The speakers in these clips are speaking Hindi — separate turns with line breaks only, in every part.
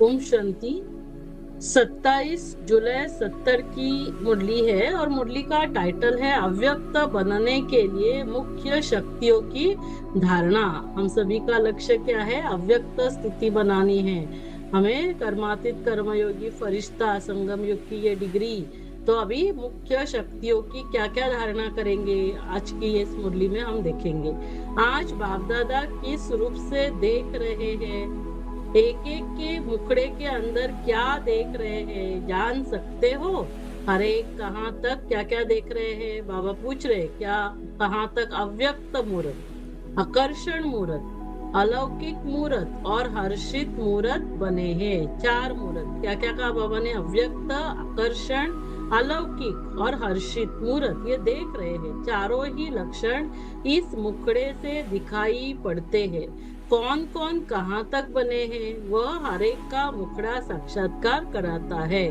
ओम शांति। 27 जुलाई 70 की मुरली है और मुरली का टाइटल है अव्यक्त बनने के लिए मुख्य शक्तियों की धारणा। हम सभी का लक्ष्य क्या है? अव्यक्त स्थिति बनानी है। हमें कर्मातीत कर्मयोगी फरिश्ता संगम युग की ये डिग्री। तो अभी मुख्य शक्तियों की क्या क्या धारणा करेंगे आज की इस मुरली में हम देखेंगे। आज बाप दादा किस रूप से देख रहे हैं, एक एक के मुखड़े के अंदर क्या देख रहे हैं जान सकते हो? हर एक कहाँ तक क्या क्या देख रहे हैं? बाबा पूछ रहे क्या? कहाँ तक? अव्यक्त मूर्त, आकर्षण मूर्त, अलौकिक मूर्त और हर्षित मूर्त बने हैं। 4 मूर्त क्या क्या कहा बाबा ने? अव्यक्त, आकर्षण, अलौकिक और हर्षित मूर्त ये देख रहे हैं। चारों ही लक्षण इस मुखड़े से दिखाई पड़ते हैं। कौन कौन कहाँ तक बने हैं वह हर एक का मुखड़ा साक्षात्कार कराता है।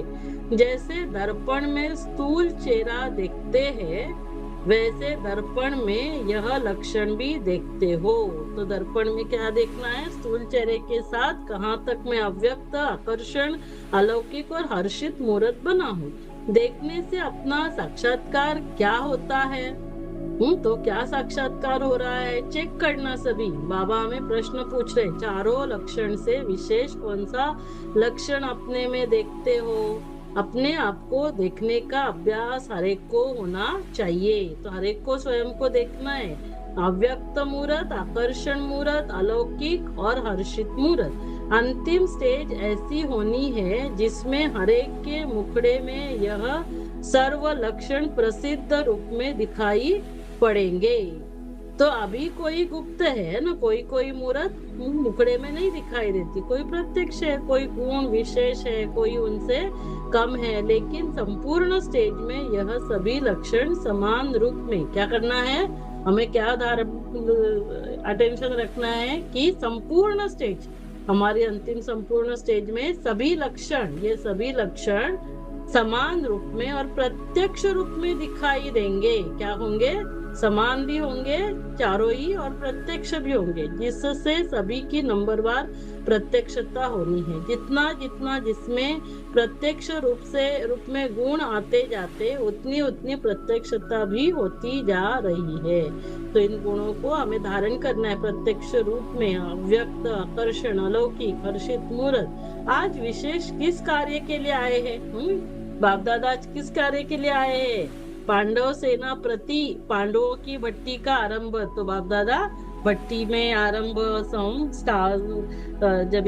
जैसे दर्पण में स्थूल चेहरा देखते हैं वैसे दर्पण में यह लक्षण भी देखते हो। तो दर्पण में क्या देखना है? स्थूल चेहरे के साथ कहाँ तक मैं अव्यक्त, आकर्षण, अलौकिक और हर्षित मूर्त बना हूँ। देखने से अपना साक्षात्कार क्या होता है? तो क्या साक्षात्कार हो रहा है चेक करना। सभी बाबा हमें प्रश्न पूछ रहे, चारों लक्षण से विशेष कौन सा लक्षण अपने में देखते हो? अपने आप को देखने का अभ्यास हर एक को होना चाहिए। तो हर एक को स्वयं को देखना है। अव्यक्त मूर्त, आकर्षण मूर्त, अलौकिक और हर्षित मूर्त। अंतिम स्टेज ऐसी होनी है जिसमें हर एक के मुखड़े में यह सर्व लक्षण प्रसिद्ध रूप में दिखाई पड़ेंगे। तो अभी कोई गुप्त है ना, कोई कोई मूर्त मुखड़े में नहीं दिखाई देती, कोई प्रत्यक्ष है, कोई गुण विशेष है, कोई उनसे कम है। लेकिन संपूर्ण स्टेज में यह सभी लक्षण समान रूप में क्या करना है? हमें क्या अटेंशन रखना है कि संपूर्ण स्टेज, हमारी अंतिम संपूर्ण स्टेज में सभी लक्षण, ये सभी लक्षण समान रूप में और प्रत्यक्ष रूप में दिखाई देंगे। क्या होंगे? समान भी होंगे चारों ही और प्रत्यक्ष भी होंगे, जिससे सभी की नंबरवार प्रत्यक्षता होनी है। जितना जितना जिसमें प्रत्यक्ष रूप में गुण आते जाते उतनी उतनी प्रत्यक्षता भी होती जा रही है। तो इन गुणों को हमें धारण करना है प्रत्यक्ष रूप में। अव्यक्त, आकर्षण, अलौकिक, हर्षित मूर्त। आज विशेष किस कार्य के लिए आए हैं? बाप दादा आज किस कार्य के लिए आए हैं? पांडव सेना प्रति पांडवों की भट्टी का आरंभ। तो बाप दादा भट्टी में आरंभ जब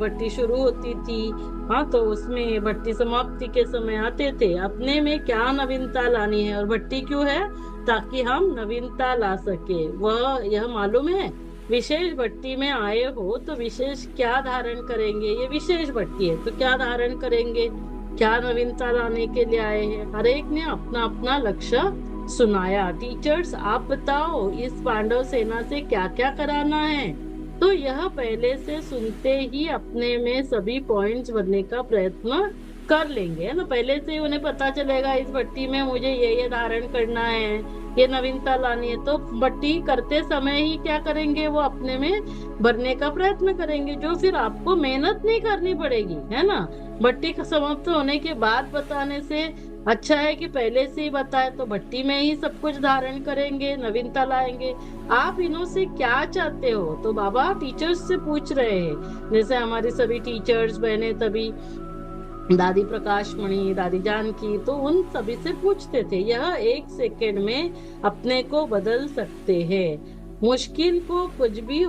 भट्टी शुरू होती थी, हाँ, तो उसमें भट्टी समाप्ति के समय आते थे। अपने में क्या नवीनता लानी है और भट्टी क्यों है? ताकि हम नवीनता ला सके, वह यह मालूम है। विशेष भट्टी में आए हो तो विशेष क्या धारण करेंगे? ये विशेष भट्टी है तो क्या धारण करेंगे? क्या नवीनता लाने के लिए आए हैं? हर एक ने अपना अपना लक्ष्य सुनाया। टीचर्स आप बताओ इस पांडव सेना से क्या क्या कराना है? तो यह पहले से सुनते ही अपने में सभी पॉइंट्स बनने का प्रयत्न कर लेंगे ना। पहले से उन्हें पता चलेगा इस भट्टी में मुझे ये धारण करना है, ये नवीनता लानी है। तो भट्टी करते समय ही क्या करेंगे? वो अपने में भरने का प्रयत्न करेंगे, जो फिर आपको मेहनत नहीं करनी पड़ेगी, है ना। भट्टी समाप्त होने के बाद बताने से अच्छा है कि पहले से ही बताए, तो भट्टी में ही सब कुछ धारण करेंगे, नवीनता लाएंगे। आप इन्हों से क्या चाहते हो? तो बाबा टीचर्स से पूछ रहे हैं। जैसे हमारी सभी टीचर्स बहने, तभी दादी प्रकाश मणि, दादी जानकी, तो उन सभी से पूछते थे। यह 1 सेकेंड में अपने को बदल सकते हैं। मुश्किल तो कुछ भी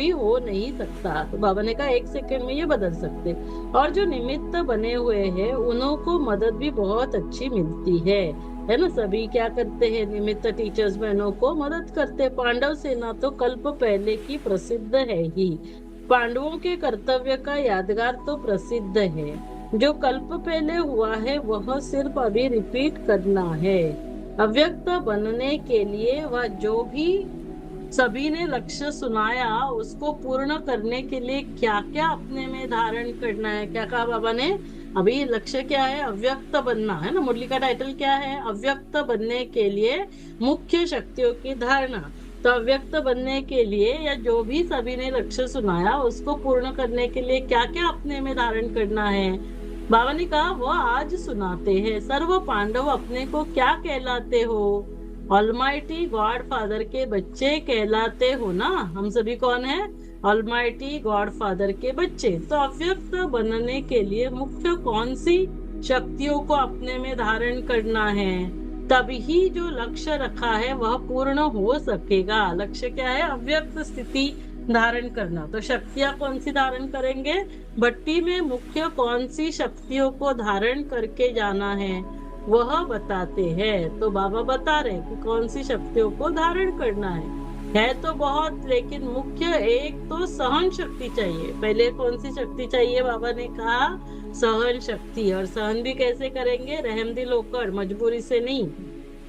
हो नहीं सकता। तो बाबा ने कहा 1 सेकेंड में ये बदल सकते। और जो निमित्त बने हुए हैं उन्हों को मदद भी बहुत अच्छी मिलती है ना। सभी क्या करते हैं? निमित्त टीचर्स बहनों को मदद करते। पांडव सेना तो कल्प पहले की प्रसिद्ध है ही। पांडवों के कर्तव्य का यादगार तो प्रसिद्ध है। जो कल्प पहले हुआ है वह सिर्फ अभी रिपीट करना है। अव्यक्त बनने के लिए वह जो भी सभी ने लक्ष्य सुनाया उसको पूर्ण करने के लिए क्या क्या अपने में धारण करना है? क्या कहा बाबा ने? अभी लक्ष्य क्या है? अव्यक्त बनना है ना। मुरली का टाइटल क्या है? अव्यक्त बनने के लिए मुख्य शक्तियों की धारणा। तो अव्यक्त बनने के लिए या जो भी सभी ने लक्ष्य सुनाया उसको पूर्ण करने के लिए क्या क्या अपने में धारण करना है। बाबा ने कहा वह आज सुनाते हैं। सर्व पांडव अपने को क्या कहलाते हो? ऑलमाइटी गॉड फादर के बच्चे कहलाते हो ना। हम सभी कौन है? ऑलमाइटी गॉड फादर के बच्चे। तो अव्यक्त बनने के लिए मुख्य कौन सी शक्तियों को अपने में धारण करना है? तभी जो लक्ष्य रखा है वह पूर्ण हो सकेगा। लक्ष्य क्या है? अव्यक्त स्थिति धारण करना। तो शक्तियां कौन सी धारण करेंगे? भट्टी में मुख्य कौन सी शक्तियों को धारण करके जाना है वह बताते हैं। तो बाबा बता रहे कि कौन सी शक्तियों को धारण करना है तो बहुत, लेकिन मुख्य एक तो सहन शक्ति चाहिए। पहले कौन सी शक्ति चाहिए? बाबा ने कहा सहन शक्ति। और सहन भी कैसे करेंगे? रहमदिल होकर, मजबूरी से नहीं।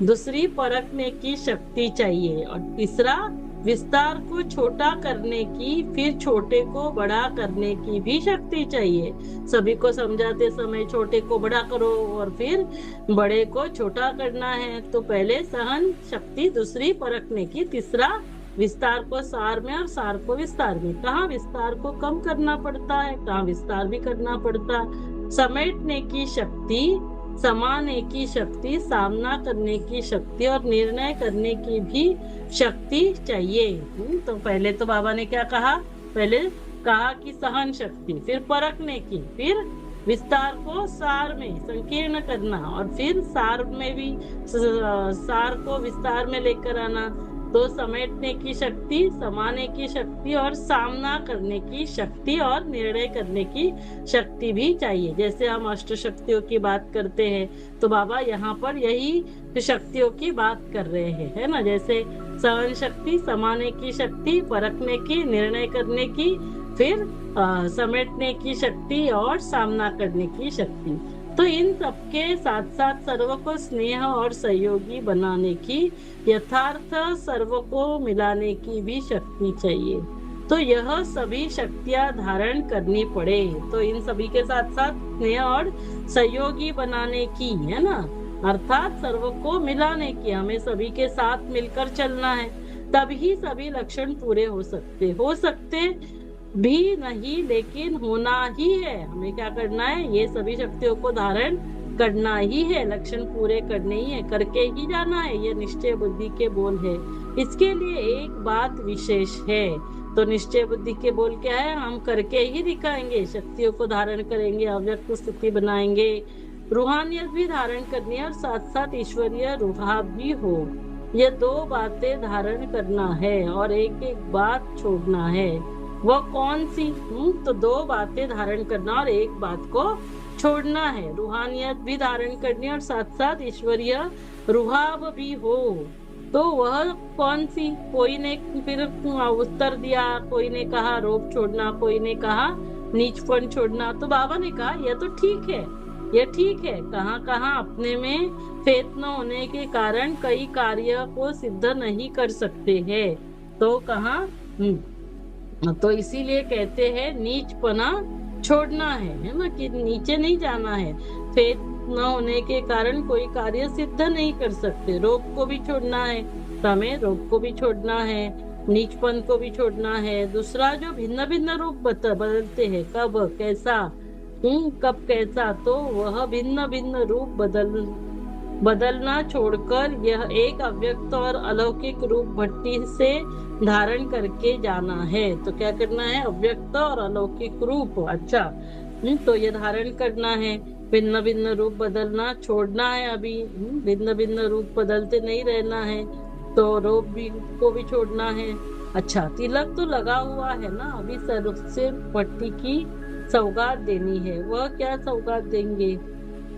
दूसरी परखने की शक्ति चाहिए। और तीसरा विस्तार को छोटा करने की, फिर छोटे को बड़ा करने की भी शक्ति चाहिए। सभी को समझाते समय छोटे को बड़ा करो और फिर बड़े को छोटा करना है। तो पहले सहन शक्ति, दूसरी परखने की, तीसरा विस्तार को सार में और सार को विस्तार में। कहाँ विस्तार को कम करना पड़ता है, कहाँ विस्तार भी करना पड़ता। समेटने की शक्ति, समाने की शक्ति, सामना करने की शक्ति और निर्णय करने की भी शक्ति चाहिए। तो पहले तो बाबा ने क्या कहा? पहले कहा कि सहन शक्ति, फिर परखने की, फिर विस्तार को सार में संकीर्ण करना और फिर सार में भी सार को विस्तार में लेकर आना। तो समेटने की शक्ति, समाने की शक्ति और सामना करने की शक्ति और निर्णय करने की शक्ति भी चाहिए। जैसे हम अष्ट शक्तियों की बात करते हैं तो बाबा यहाँ पर यही शक्तियों की बात कर रहे हैं, है ना। जैसे सहन शक्ति, समाने की शक्ति, परखने की, निर्णय करने की, फिर समेटने की शक्ति और सामना करने की शक्ति। तो इन सबके साथ साथ सर्व को स्नेह और सहयोगी बनाने की, यथार्थ सर्व को मिलाने की भी शक्ति चाहिए। तो यह सभी शक्तियां धारण करनी पड़े। तो इन सभी के साथ साथ स्नेह और सहयोगी बनाने की, है ना, अर्थात सर्व को मिलाने की, हमें सभी के साथ मिलकर चलना है। तभी सभी लक्षण पूरे हो सकते भी नहीं, लेकिन होना ही है। हमें क्या करना है? ये सभी शक्तियों को धारण करना ही है, लक्षण पूरे करने ही है, करके ही जाना है। ये निश्चय बुद्धि के बोल है। इसके लिए एक बात विशेष है। तो निश्चय बुद्धि के बोल क्या है? हम करके ही दिखाएंगे। शक्तियों को धारण करेंगे, अव्यक्त स्थिति बनाएंगे, रूहानियत भी धारण करनी है और साथ साथ ईश्वरीय रूहा भी हो। ये दो बातें धारण करना है और एक एक बात छोड़ना है। वह कौन सी? तो दो बातें धारण करना और एक बात को छोड़ना है। रूहानियत भी धारण करनी और साथ साथ ईश्वरीय रूहाब भी हो। तो वह कौन सी? कोई ने फिर उत्तर दिया, कोई ने कहा रोप छोड़ना, कोई ने कहा नीचपन छोड़ना। तो बाबा ने कहा यह तो ठीक है, यह ठीक है। कहाँ कहाँ अपने में फेत न होने के कारण कई कार्य को सिद्ध नहीं कर सकते हैं। तो कहाँ तो इसीलिए कहते हैं नीचपना छोड़ना है ना, कि नीचे नहीं जाना है। फेत न होने के कारण कोई कार्य सिद्ध नहीं कर सकते। रोग को भी छोड़ना है, हमें रोग को भी छोड़ना है, नीचपन को भी छोड़ना है। दूसरा जो भिन्न भिन्न रूप बदलते हैं, कब कैसा, कब कैसा, तो वह भिन्न भिन्न रूप बदलना छोड़कर यह एक अव्यक्त और अलौकिक रूप भट्टी से धारण करके जाना है। तो क्या करना है? अव्यक्त और अलौकिक रूप। अच्छा, तो ये धारण करना है। भिन्न भिन्न रूप बदलना छोड़ना है। अभी भिन्न भिन्न रूप बदलते नहीं रहना है। तो रूप भी को भी छोड़ना है। अच्छा, तिलक तो लगा हुआ है ना, अभी सर से भट्टी की सौगात देनी है। वह क्या सौगात देंगे?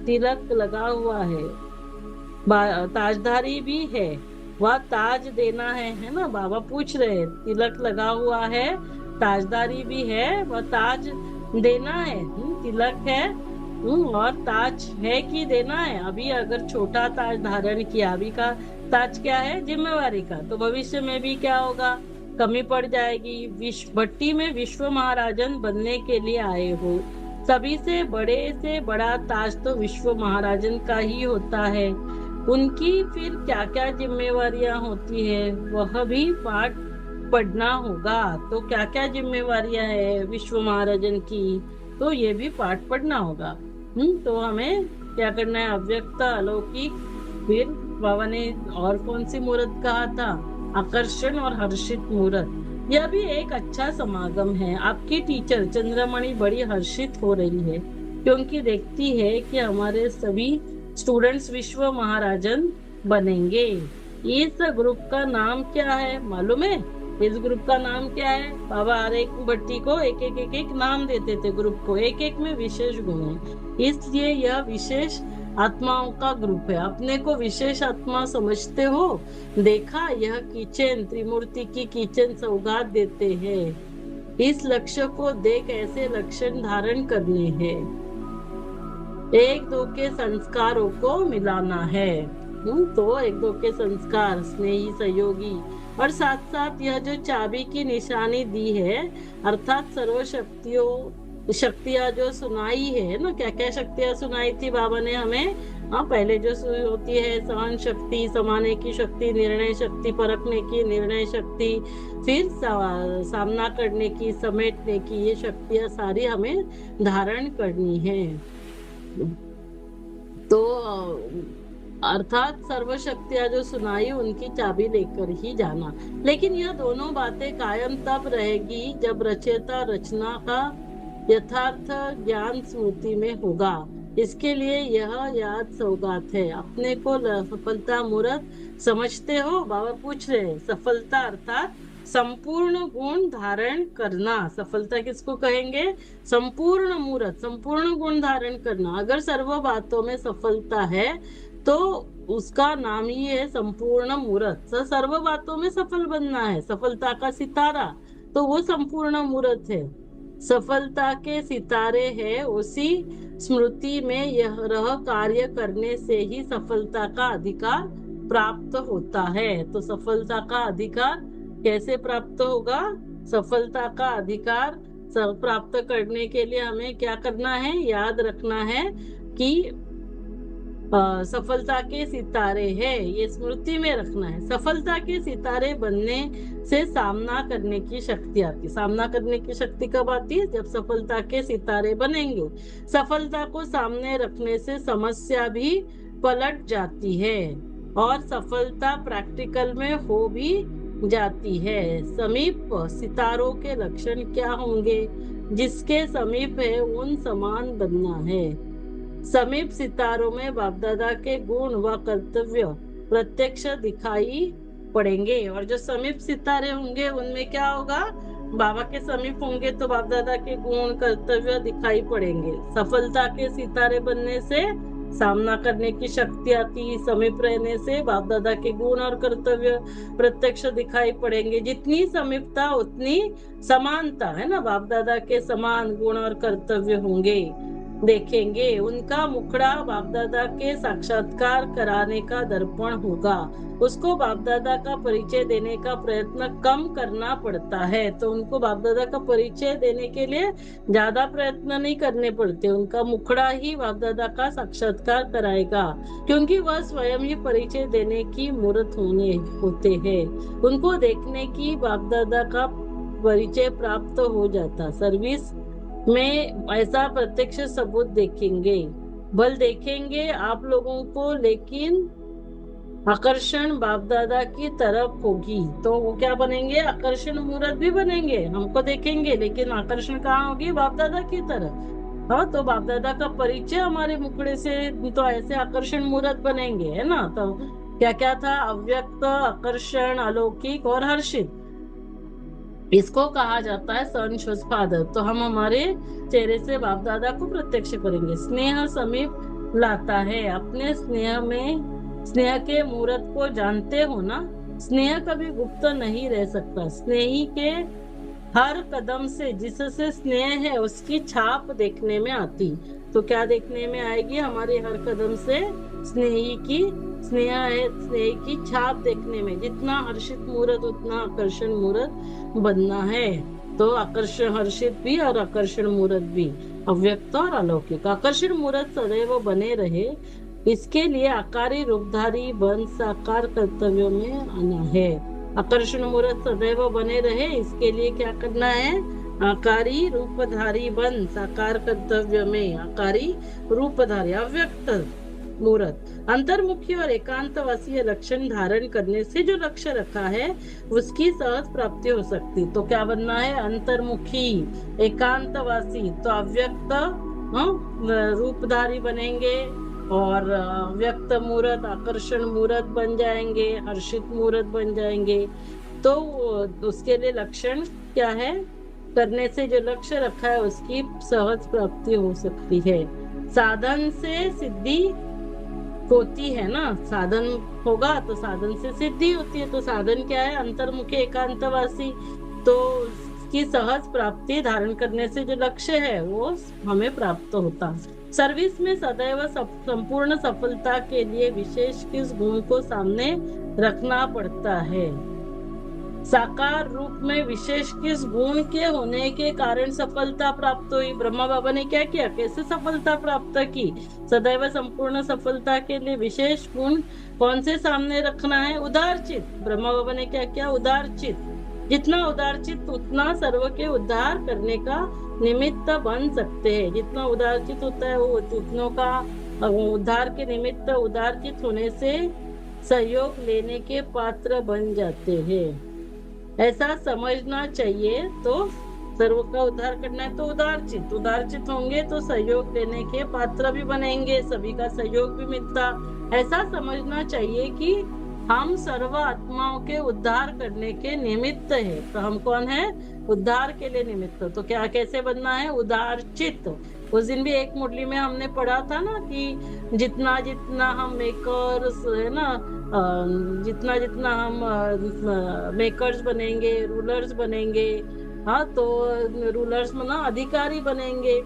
तिलक लगा हुआ है, ताजधारी भी है, वह ताज देना है ना। बाबा पूछ रहे हैं, तिलक लगा हुआ है, ताजदारी भी है, वह ताज देना है। तिलक है और ताज है कि देना है। अभी अगर छोटा ताज धारण किया, अभी का ताज क्या है? जिम्मेवारी का। तो भविष्य में भी क्या होगा? कमी पड़ जाएगी। भट्टी में विश्व महाराजन बनने के लिए आए हो, सभी से बड़ा ताज तो विश्व महाराजन का ही होता है। उनकी फिर क्या क्या जिम्मेवारियां होती है वह भी पाठ पढ़ना होगा। तो क्या क्या जिम्मेवारियां है विश्व महाराजन की, तो ये भी पाठ पढ़ना होगा। तो हमें क्या करना है, अव्यक्त अलौकिक, फिर बाबा ने और कौन सी मूर्त कहा था, आकर्षण और हर्षित मूर्त। यह भी एक अच्छा समागम है। आपकी टीचर चंद्रमणि बड़ी हर्षित हो रही है क्योंकि देखती है कि हमारे सभी स्टूडेंट्स विश्व महाराजन बनेंगे। इस ग्रुप का नाम क्या है मालूम है? इस ग्रुप का नाम क्या है? बाबा हर एक भट्टी को एक एक एक एक नाम देते थे, ग्रुप को एक एक में विशेष गुण है, इसलिए यह विशेष आत्माओं का ग्रुप है। अपने को विशेष आत्मा समझते हो? देखा, यह किचन त्रिमूर्ति की किचन सौगात देते हैं। इस लक्ष्य को देख ऐसे लक्षण धारण करने हैं। एक दो के संस्कारों को मिलाना है। तो एक दो के संस्कार, स्नेही, सहयोगी, और साथ साथ यह जो चाबी की निशानी दी है, अर्थात सर्व शक्तियां जो सुनाई है ना, क्या क्या शक्तियां सुनाई थी बाबा ने हमें। पहले जो होती है सहन शक्ति, समाने की शक्ति, निर्णय शक्ति, परखने की निर्णय शक्ति, फिर सामना करने की, समेटने की, ये शक्तियां सारी हमें धारण करनी है। तो अर्थात सर्व शक्तियां जो सुनाई उनकी चाबी लेकर ही जाना। लेकिन यह दोनों बातें कायम तब रहेगी जब रचयिता रचना का यथार्थ ज्ञान स्मृति में होगा। इसके लिए यह याद सौगात है। अपने को सफलता मूर्त समझते हो? बाबा पूछ रहे। सफलता अर्थात संपूर्ण गुण धारण करना। सफलता किसको कहेंगे? संपूर्ण मूर्त, संपूर्ण गुण धारण करना। अगर सर्व बातों में सफलता है तो उसका नाम ही है संपूर्ण मूर्त। सर्व बातों में सफल बनना है, सफलता का सितारा, तो वो संपूर्ण मूर्त है। सफलता के सितारे है, उसी स्मृति में यह रह कार्य करने से ही सफलता का अधिकार प्राप्त होता है। तो सफलता का अधिकार कैसे प्राप्त होगा? सफलता का अधिकार प्राप्त करने के लिए हमें क्या करना है? याद रखना है कि सफलता के सितारे है, ये स्मृति में रखना है। सफलता के सितारे बनने से सामना करने की शक्ति आती है। सामना करने की शक्ति कब आती है? जब सफलता के सितारे बनेंगे। सफलता को सामने रखने से समस्या भी पलट जाती है और सफलता प्रैक्टिकल में हो भी जाती है। समीप सितारों के लक्षण क्या होंगे? जिसके समीप है उन समान बनना है। समीप सितारों में बाप दादा के गुण व कर्तव्य प्रत्यक्ष दिखाई पड़ेंगे। और जो समीप सितारे होंगे उनमें क्या होगा? बाबा के समीप होंगे तो बाप दादा के गुण कर्तव्य दिखाई पड़ेंगे। सफलता के सितारे बनने से सामना करने की शक्ति आती, समीप रहने से बाप दादा के गुण और कर्तव्य प्रत्यक्ष दिखाई पड़ेंगे। जितनी समीपता उतनी समानता है ना, बाप दादा के समान गुण और कर्तव्य होंगे, देखेंगे। उनका मुखड़ा बाप दादा के साक्षात्कार कराने का दर्पण होगा। उसको बाप दादा का परिचय देने का प्रयत्न कम करना पड़ता है। तो उनको बाप दादा का परिचय देने के लिए ज्यादा प्रयत्न नहीं करने पड़ते, उनका मुखड़ा ही बाप दादा का साक्षात्कार कराएगा, क्योंकि वह स्वयं ही परिचय देने की मूर्त होते हैं। उनको देखने की बाप दादा का परिचय प्राप्त हो जाता। सर्विस में ऐसा प्रत्यक्ष सबूत देखेंगे, बल देखेंगे आप लोगों को, लेकिन आकर्षण बाप दादा की तरफ होगी। तो वो क्या बनेंगे? आकर्षण मूर्त भी बनेंगे। हमको देखेंगे लेकिन आकर्षण कहाँ होगी? बाप दादा की तरफ। हाँ, तो बाप दादा का परिचय हमारे मुखड़े से, तो ऐसे आकर्षण मूर्त बनेंगे, है ना। तो क्या क्या था? अव्यक्त, आकर्षण, अलौकिक और हर्षित। इसको कहा जाता है सनशोज फादर। तो हम हमारे चेहरे से बाप दादा को प्रत्यक्ष करेंगे। स्नेह समीप लाता है। अपने स्नेह के मूर्त को जानते हो ना। स्नेह कभी गुप्त नहीं रह सकता। स्नेही के हर कदम से जिससे स्नेह है उसकी छाप देखने में आती। तो क्या देखने में आएगी? हमारे हर कदम से स्नेह की छाप देखने में। जितना हर्षित मूर्त उतना आकर्षण मूर्त बनना है। तो आकर्षण हर्षित भी और आकर्षण मूर्त भी, अव्यक्त और अलौकिक। आकर्षण मूर्त सदैव बने रहे इसके लिए आकारी रूपधारी बन साकार कर्तव्यों में आना है। आकर्षण मूर्त सदैव बने रहे, इसके लिए क्या करना है? आकारी रूपधारी बन साकार कर्तव्य में, आकारी रूपधारी अव्यक्त मूर्त अंतर्मुखी और एकांतवासी लक्षण धारण करने से जो लक्ष्य रखा है उसकी सहज प्राप्ति हो सकती। तो क्या बनना है? अंतर्मुखी, एकांतवासी, तो अव्यक्त रूपधारी बनेंगे और व्यक्त मूर्त, आकर्षण मूर्त बन जाएंगे, हर्षित मूर्त बन जाएंगे। तो उसके लिए लक्षण क्या है? करने से जो लक्ष्य रखा है उसकी सहज प्राप्ति हो सकती है। साधन से सिद्धि होती है ना, साधन होगा तो साधन से सिद्धि होती है। तो साधन क्या है? अंतर्मुखी एकांतवासी। तो उसकी सहज प्राप्ति धारण करने से जो लक्ष्य है वो हमें प्राप्त होता है। सर्विस में सदैव संपूर्ण सफलता के लिए विशेष किस गुण को सामने रखना पड़ता है? साकार रूप में विशेष किस गुण के होने के कारण सफलता प्राप्त हुई? ब्रह्मा बाबा ने क्या किया? कैसे सफलता प्राप्त की? सदैव संपूर्ण सफलता के लिए विशेष गुण कौन से सामने रखना है? उदारचित। ब्रह्मा बाबा ने क्या किया? उदारचित। जितना उदारचित उतना सर्व के उद्धार करने का निमित्त बन सकते हैं। जितना उदारचित होता है वो उतनों का उद्धार के निमित्त, उदारचित होने से सहयोग लेने के पात्र बन जाते हैं। ऐसा समझना चाहिए। तो सर्व का उद्धार करना है तो उदारचित, उदारचित होंगे तो सहयोग देने के पात्र भी बनेंगे, सभी का सहयोग भी मिलता। ऐसा समझना चाहिए कि हम सर्व आत्माओं के उद्धार करने के निमित्त है। तो हम कौन है? उद्धार के लिए निमित्त। तो क्या कैसे बनना है? उदारचित। उस दिन भी एक मुरली में हमने पढ़ा था ना कि जितना जितना हम मेकर्स है ना, जितना जितना हम मेकर्स बनेंगे, रूलर्स बनेंगे। हाँ, तो रूलर्स में ना अधिकारी बनेंगे,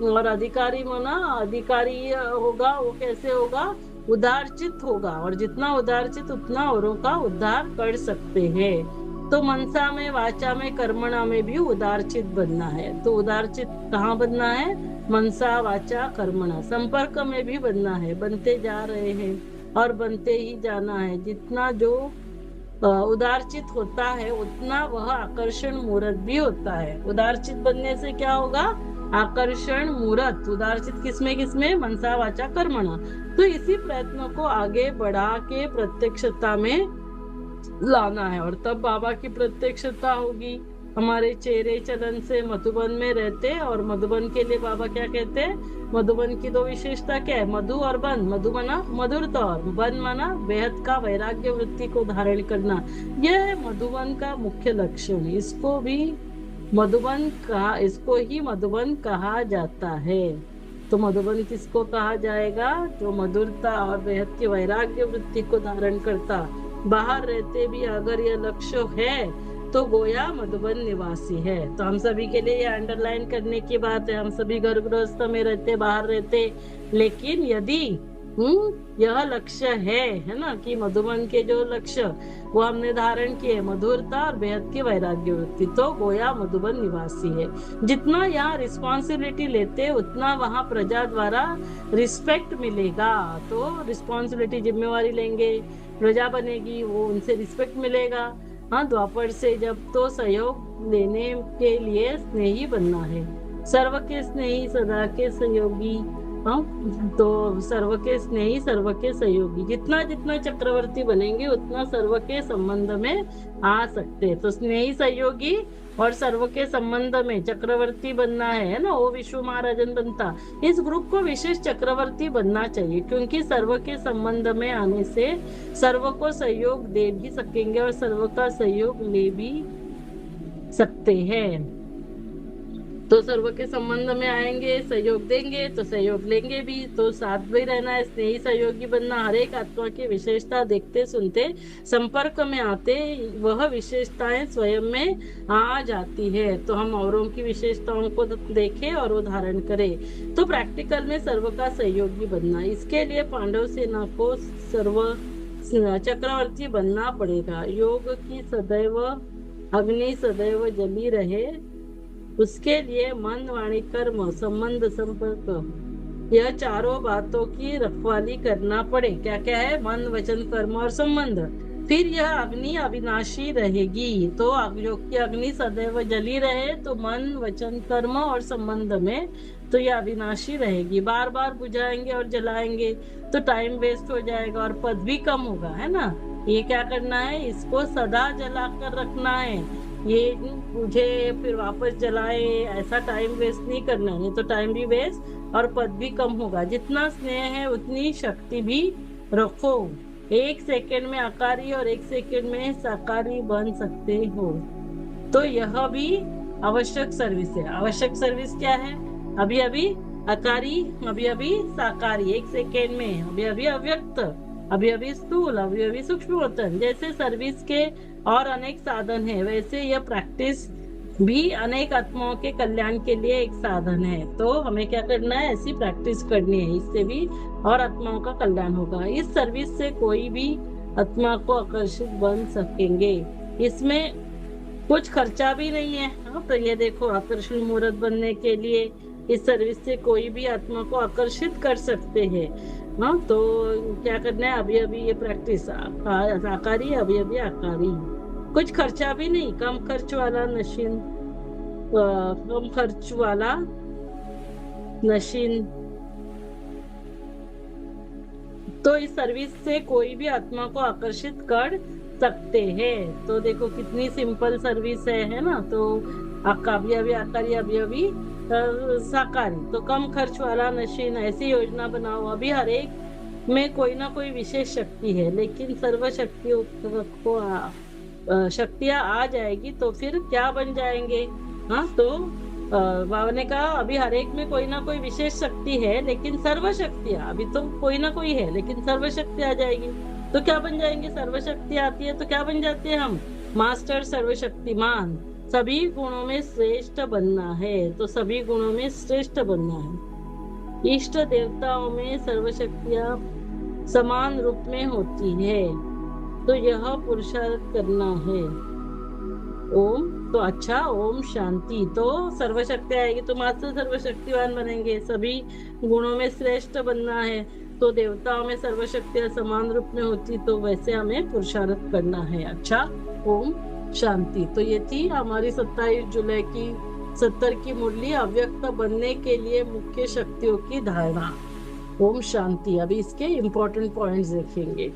और अधिकारी में ना अधिकारी होगा वो कैसे होगा? उदारचित होगा, और जितना उदारचित उतना औरों का उद्धार कर सकते हैं। तो मनसा में, वाचा में, कर्मणा में भी उदारचित बनना है। तो उदारचित कहाँ बनना है? मनसा, वाचा, कर्मणा, संपर्क में भी बनना है। बनते जा रहे हैं और बनते ही जाना है। जितना जो उदारचित होता है उतना वह आकर्षण मूर्त भी होता है। उदारचित बनने से क्या होगा? आकर्षण मूर्त। उदारचित किसमें किसमें? मनसा, वाचा, कर्मणा। तो इसी प्रयत्न को आगे बढ़ा के प्रत्यक्षता में लाना है, और तब बाबा की प्रत्यक्षता होगी। हमारे चेहरे चलन से मधुबन में रहते, और मधुबन के लिए बाबा क्या कहते हैं? मधुबन की दो विशेषता क्या है? मधु और बन। मधु माना मधुरता, और बन माना बेहद का वैराग्य वृत्ति को धारण करना। यह है मधुबन का मुख्य लक्षण। इसको भी मधुबन कहा, इसको ही मधुबन कहा जाता है। तो मधुबन किसको कहा जाएगा? जो मधुरता और बेहद की वैराग्य वृत्ति को धारण करता। बाहर रहते भी अगर यह लक्ष्य है तो गोया मधुबन निवासी है। तो हम सभी के लिए ये अंडरलाइन करने की बात है। हम सभी घर गृहस्थ में रहते, बाहर रहते, लेकिन यदि यह लक्ष्य है ना, कि मधुबन के जो लक्ष्य वो हमने धारण किए, मधुरता और बेहद की वैराग्य वृत्ति, तो गोया मधुबन निवासी है। जितना यहाँ रिस्पॉन्सिबिलिटी लेते उतना वहाँ प्रजा द्वारा रिस्पेक्ट मिलेगा। तो रिस्पॉन्सिबिलिटी, जिम्मेवारी लेंगे, प्रजा बनेगी, वो उनसे रिस्पेक्ट मिलेगा। हाँ, द्वापर से जब तो सहयोग लेने के लिए स्नेही बनना है। सर्व के स्नेही सदा के सहयोगी। हाँ, तो सर्व के स्नेही, सर्व के सहयोगी। जितना जितना चक्रवर्ती बनेंगे उतना सर्व के संबंध में आ सकते। तो स्नेही, सहयोगी और सर्व के संबंध में चक्रवर्ती बनना है ना, वो विश्व महाराजन बनता। इस ग्रुप को विशेष चक्रवर्ती बनना चाहिए, क्योंकि सर्व के संबंध में आने से सर्व को सहयोग दे भी सकेंगे और सर्व का सहयोग ले भी सकते हैं। तो सर्व के संबंध में आएंगे, सहयोग देंगे तो सहयोग लेंगे भी। तो साथ भी रहना है, स्नेही सहयोगी बनना। हर एक आत्मा की विशेषता देखते सुनते संपर्क में आते वह विशेषताएं स्वयं में आ जाती है। तो हम औरों की विशेषताओं को देखें और उदाहरण करें। तो प्रैक्टिकल में सर्व का सहयोगी बनना, इसके लिए पांडव सेना को सर्व चक्रवर्ती बनना पड़ेगा। योग की सदैव अग्नि सदैव जली रहे, उसके लिए मन, वाणी, कर्म, संबंध, संपर्क यह चारों बातों की रखवाली करना पड़े। क्या क्या है? मन, वचन, कर्म और संबंध। फिर यह अग्नि अविनाशी रहेगी। तो जो की अग्नि सदैव जली रहे, तो मन, वचन, कर्म और संबंध में तो यह अविनाशी रहेगी। बार बार बुझाएंगे और जलाएंगे तो टाइम वेस्ट हो जाएगा और पद भी कम होगा, है ना। ये क्या करना है? इसको सदा जला कर रखना है। ये बुझे फिर वापस जलाए, ऐसा टाइम वेस्ट नहीं करना है, नहीं तो टाइम भी वेस्ट और पद भी कम होगा। जितना स्नेह है उतनी शक्ति भी रखो। 1 सेकंड में आकारी और 1 सेकंड में साकारी बन सकते हो। तो यह भी आवश्यक सर्विस है। आवश्यक सर्विस क्या है? अभी अभी आकारी, अभी अभी साकारी, 1 सेकंड में, अभी अभी अव्यक्त, अभी अभी स्थूल, अभी अभी सूक्ष्म। जैसे सर्विस के और अनेक साधन है, वैसे यह प्रैक्टिस भी अनेक आत्माओं के कल्याण के लिए एक साधन है। तो हमें क्या करना है? ऐसी प्रैक्टिस करनी है, इससे भी और आत्माओं का कल्याण होगा। इस सर्विस से कोई भी आत्मा को आकर्षित बन सकेंगे। इसमें कुछ खर्चा भी नहीं है। हाँ, तो ये देखो, आकर्षण मूर्त बनने के लिए इस सर्विस से कोई भी आत्मा को आकर्षित कर सकते हैं। हाँ, तो क्या करना है? अभी अभी ये प्रैक्टिस आकारी, अभी अभी आकारी, कुछ खर्चा भी नहीं, कम खर्च वाला नशीन। तो इस सर्विस से कोई भी आत्मा को आकर्षित कर सकते हैं। तो देखो कितनी सिंपल सर्विस है ना। तो अभी अभी आकारी, अभी अभी साकारी, तो कम खर्च वाला नशीन। ऐसी योजना बनाओ। अभी हर एक में कोई ना कोई विशेष शक्ति है, लेकिन सर्व शक्तियों को शक्तियां आ जाएगी तो फिर क्या बन जाएंगे? हाँ, तो बाबा ने कहा अभी हर एक में कोई ना कोई विशेष शक्ति है, लेकिन सर्व शक्तियां, अभी तो कोई ना कोई है लेकिन सर्व शक्ति आ जाएगी तो क्या बन जाएंगे? सर्व शक्ति आती है तो क्या बन जाते हैं हम? मास्टर, सर्वशक्तिमान। सभी गुणों में श्रेष्ठ बनना है। तो सभी गुणों में श्रेष्ठ बनना है। इष्ट देवताओं में सर्वशक्तियां समान रूप में होती है, तो यह पुरुषार्थ करना है। ओम, तो अच्छा, ओम शांति। तो सर्वशक्ति आएगी तो मास्टर सर्वशक्तिवान बनेंगे। सभी गुणों में श्रेष्ठ बनना है, तो देवताओं में सर्वशक्तियां समान रूप में होती, तो वैसे हमें पुरुषार्थ करना है। अच्छा, ओम शांति। तो ये थी हमारी 27 जुलाई की 70 की मुरली, अव्यक्त बनने के लिए मुख्य शक्तियों की धारणा। ओम शांति। अभी इसके इम्पोर्टेंट पॉइंट्स देखेंगे।